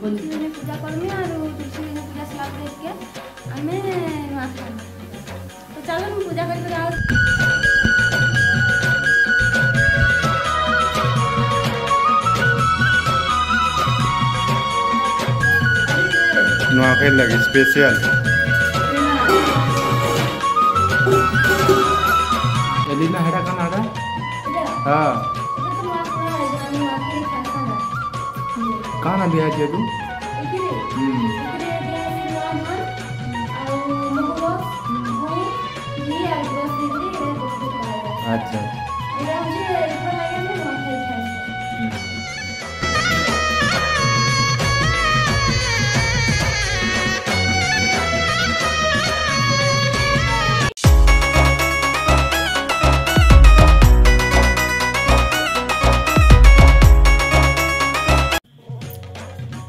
तुलसी पूजा करमी और तुलसी पूजा स्लाब देके आमे नुआ खाई। तो चलो हम पूजा करके आओ। नुआखाई लगी स्पेशल एलिना हेडा का नाडा हां काना दिया जे तू अच्छा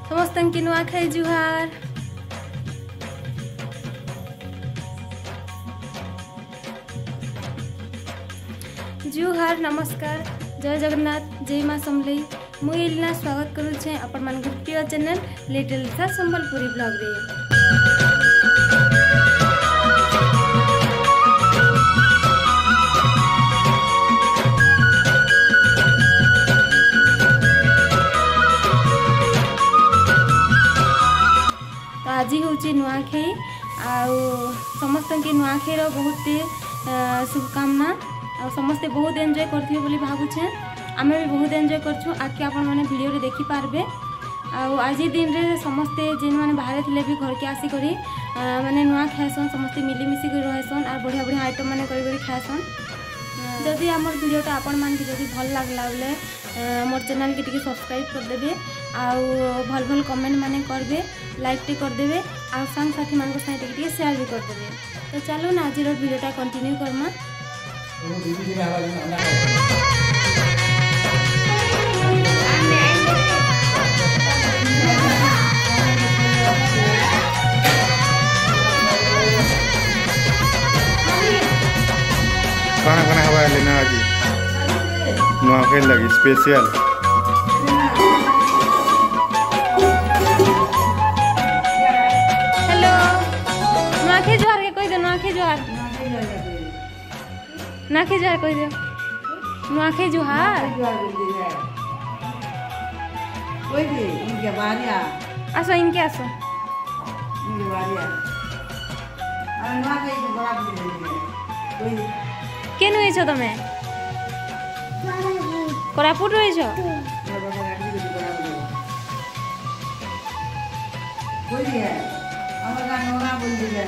समस्त की नुआखाई जुहार। जुहार नमस्कार जय जगन्नाथ जय माँ समलई मु एलिना स्वागत करुछे अपन मान प्रिय चैनल लिटिल लिसा संबलपुरी ब्लॉग रे। तो आज हूँ नुआखाई आउ समस्त की नुआखाई बहुत शुभकामना आ समस्ते बहुत एंजॉय करथिबे बोली भाबुछे आमे भी बहुत एंजॉय करछु आके आपण माने वीडियो रे देखि पारबे। आज दिन रे समस्ते जेन माने बाहर थिले भी घर के आसी करी माने नुआ खाएसन समस्ते मिली मिसी कर रहसन और बढ़िया बढ़िया आइटम माने करी खाएसन। जदि हमर वीडियोटा आपण मान के जदि भल लागला बोले मोर चैनल के टिके सब्सक्राइब कर देबे आउ भल भल कमेंट माने करबे लाइक टे कर देबे आ संग साथी मान को साथे टिके शेयर भी कर देबे। तो चलो ना आज रो वीडियोटा कंटिन्यू करमा। खाना खाना हवा लेना आज नुआखाई लगी स्पेशल हेलो नुआखाई जोहार के कोई दे नुआखाई जोहार नुआखाई जोहार कोई दे नुआखाई जोहार कोई दे इनके बारिया आसो इनके आसो इनके बारिया अरे नुआखाई के बड़ा कोई केन होइछो तमे कोरापुट होइछो कोई है हमारा नोना बोल दिया।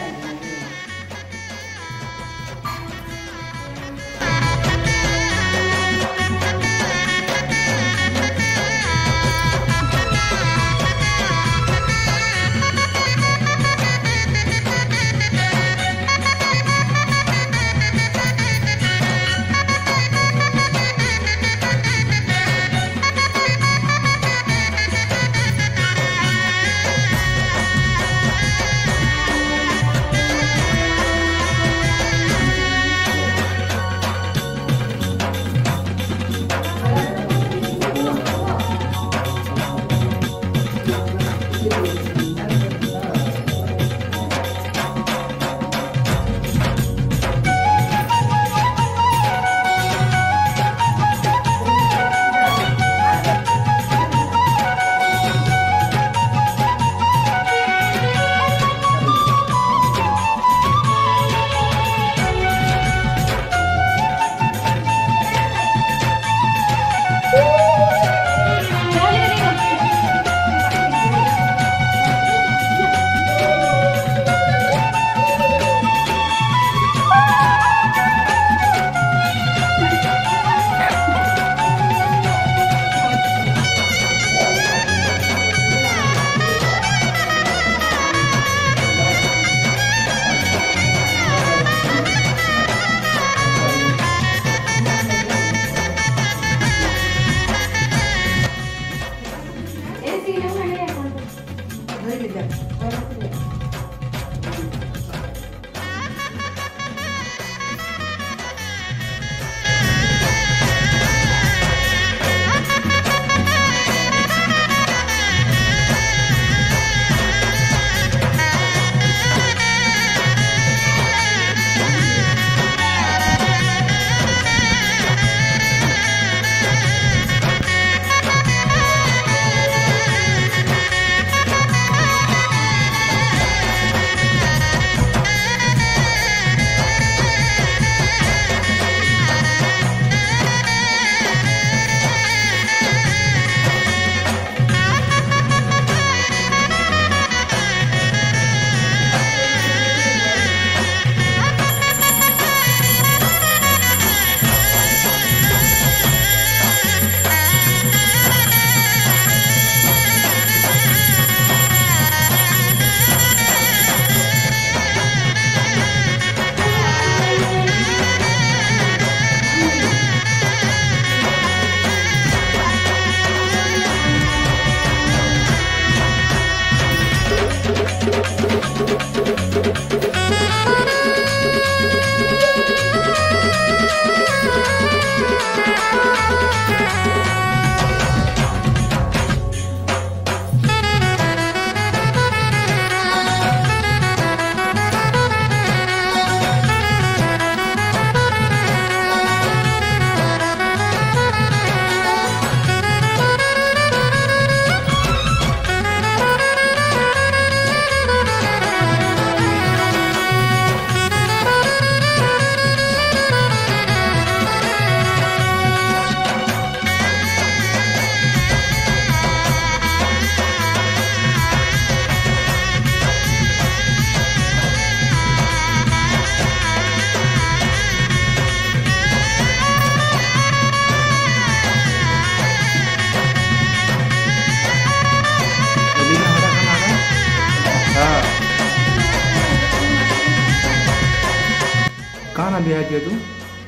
दिया है तू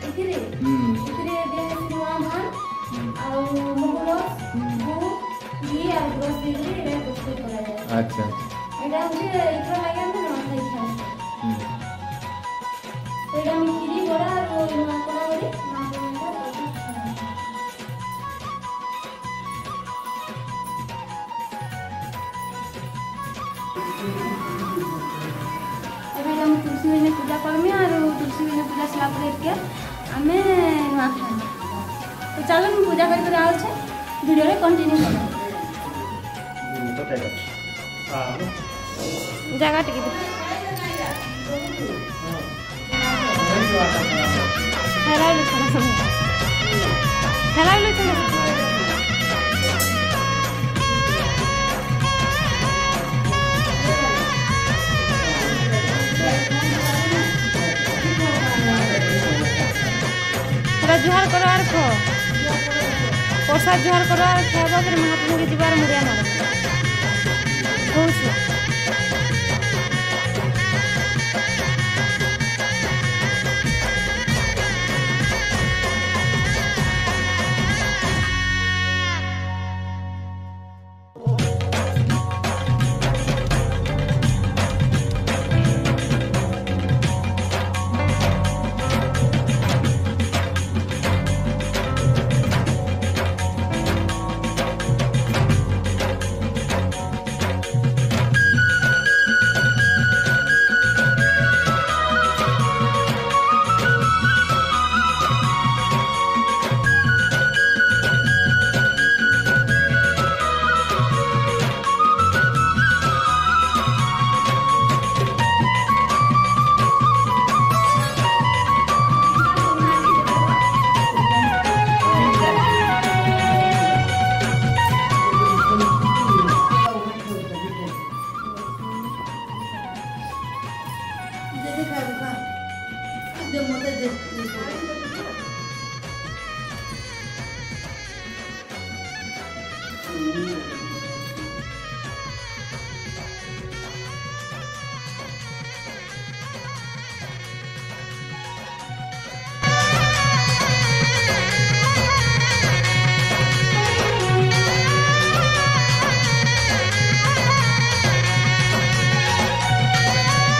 इथिरे हम्म इथिरे दिया है नुआ धान ଆଉ ମହୁଲ ଗୁଡ଼ ଘି ଆଉ ଗ୍ରୋସ ଦେଇକି ଏଇଟା ପ୍ରସ୍ତୁତ କରାଯାଏ। अच्छा ଏଇଟା ହଉଛି ଏଇଥର ଲାଗି ଆମେ ନୂଆଖାଇ ଖାଉ। ଏଇଟା ଆମେ କ୍ଷୀରି ବରା ଆଉ ନୂଆ କରା କରି ଏବେ ଆମେ ତୁଳସୀ ବିନା ପୂଜା କରମି ଆଉ ତୁଳସୀ ବିନା ପୂଜା ସରିଲା ପରେ ଟିକେ ଆମେ ନୂଆ ଖାଇବା। तो चलो हम पूजा करके आओ छे वीडियो रे कंटिन्यू करा जगह टिके हेला ले छना समय हेला ले छना जुहार करो आर खो प्रसाद जुहार करो आर खाइबा फिर महाप्रभु के जीवार मुड़िया मार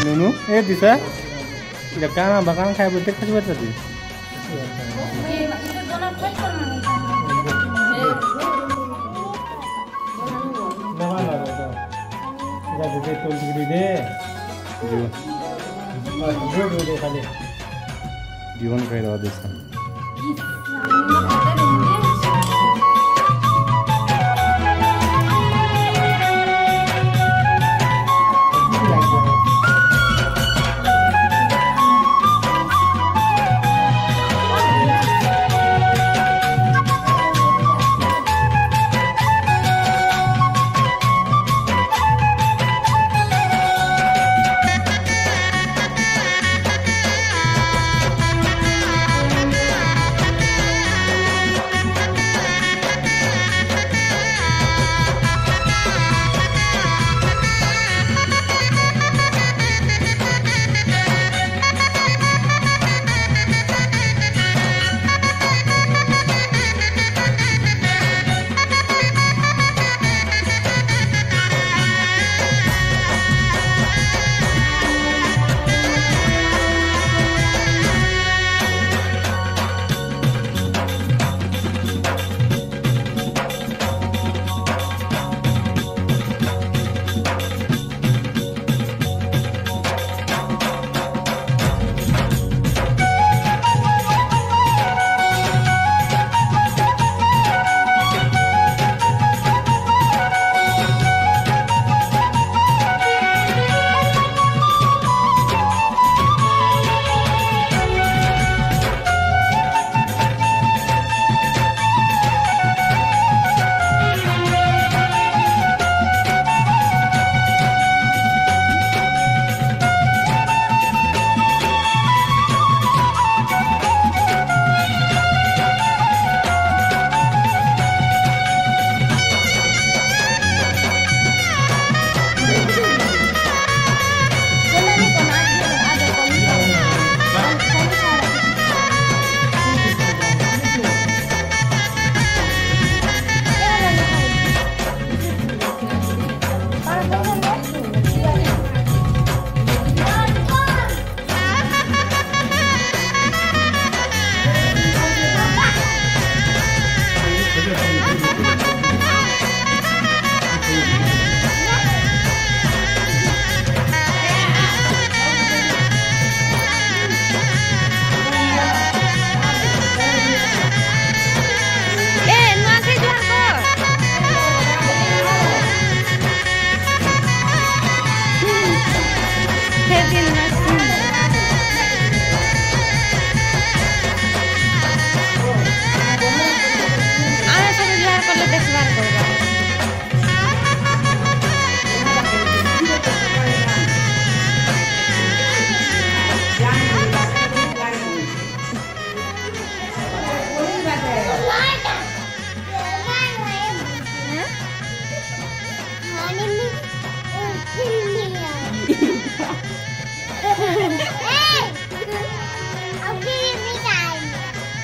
नुनु ए दिशा इधर काना बकान खाए बोलते कुछ बता दी दे तो दे जो खाली जीवन कह रहा दिशा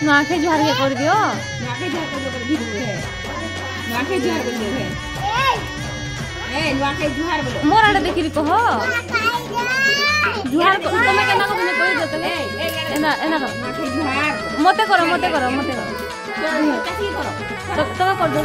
नुआखे जुहार के कर दियो नुआखे जुहार कर दो भी है नुआखे जुहार कर दो है ए नुआखे जुहार बोलो मोर आड़े देखिरी कह जुहार तुमे केना को मुझे कहि देते ए एना एना कर नुआखे जुहार मते करो मते करो कैसे करो तो कर दो